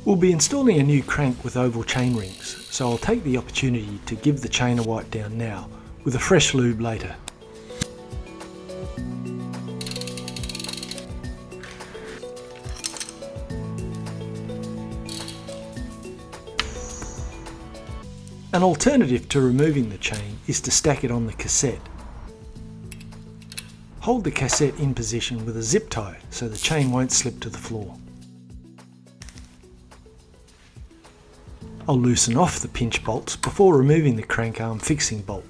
We'll be installing a new crank with oval chain rings, so I'll take the opportunity to give the chain a wipe down now, with a fresh lube later. An alternative to removing the chain is to stack it on the cassette. Hold the cassette in position with a zip tie so the chain won't slip to the floor. I'll loosen off the pinch bolts before removing the crank arm fixing bolt.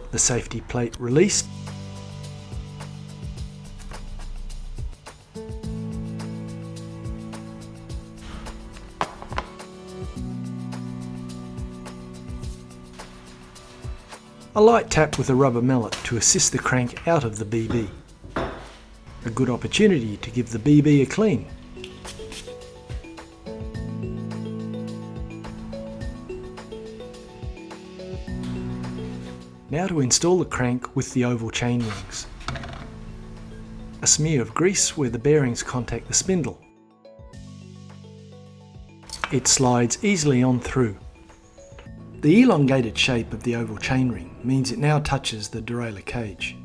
The safety plate released. A light tap with a rubber mallet to assist the crank out of the BB. A good opportunity to give the BB a clean. Now to install the crank with the oval chain rings. A smear of grease where the bearings contact the spindle. It slides easily on through. The elongated shape of the oval chain ring means it now touches the derailleur cage.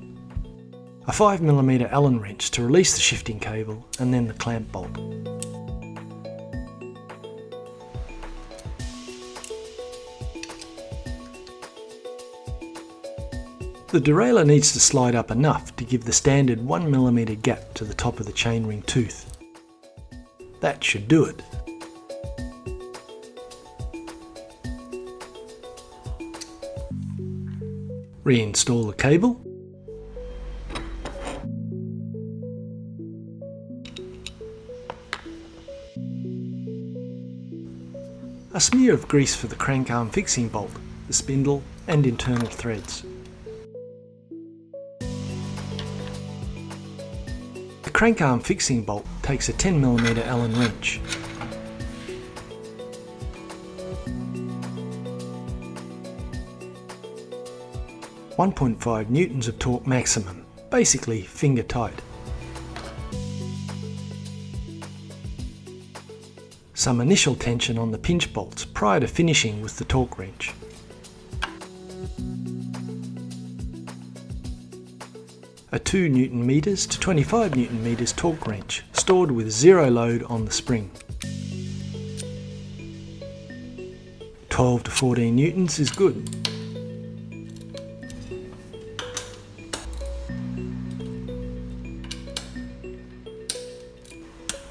A 5mm Allen wrench to release the shifting cable and then the clamp bolt. The derailleur needs to slide up enough to give the standard 1mm gap to the top of the chainring tooth. That should do it. Reinstall the cable. A smear of grease for the crank arm fixing bolt, the spindle and internal threads. The crank arm fixing bolt takes a 10mm Allen wrench. .5 newtons of torque maximum, basically finger tight. Some initial tension on the pinch bolts prior to finishing with the torque wrench. A 2 Nm to 25 Nm torque wrench stored with zero load on the spring. 12 to 14 newtons is good.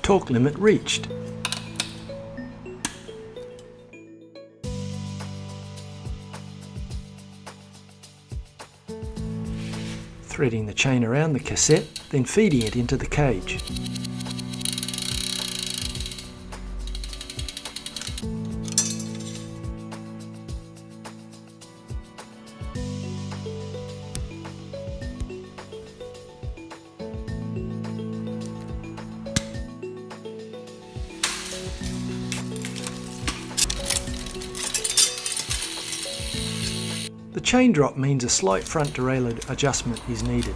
Torque limit reached. Threading the chain around the cassette, then feeding it into the cage. The chain drop means a slight front derailleur adjustment is needed.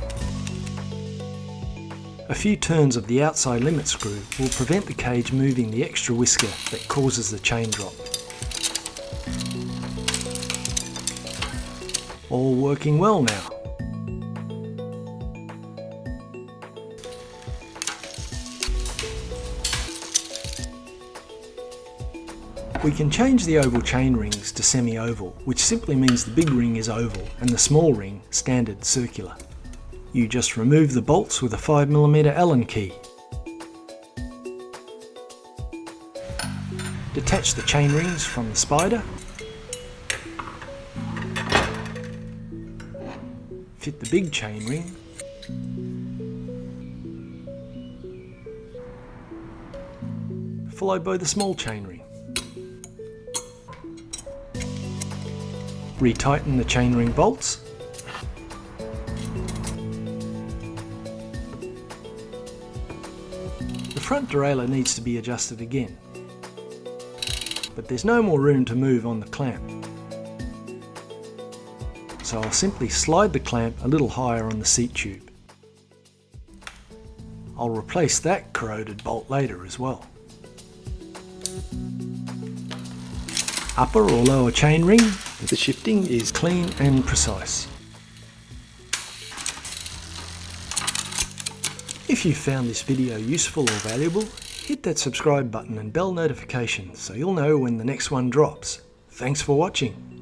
A few turns of the outside limit screw will prevent the cage moving the extra whisker that causes the chain drop. All working well now. We can change the oval chain rings to semi-oval, which simply means the big ring is oval and the small ring standard circular. You just remove the bolts with a 5mm Allen key. Detach the chain rings from the spider. Fit the big chain ring. Followed by the small chain ring. Retighten the chainring bolts. The front derailleur needs to be adjusted again, but there's no more room to move on the clamp. So I'll simply slide the clamp a little higher on the seat tube. I'll replace that corroded bolt later as well. Upper or lower chainring, the shifting is clean and precise. If you found this video useful or valuable, hit that subscribe button and bell notification so you'll know when the next one drops. Thanks for watching.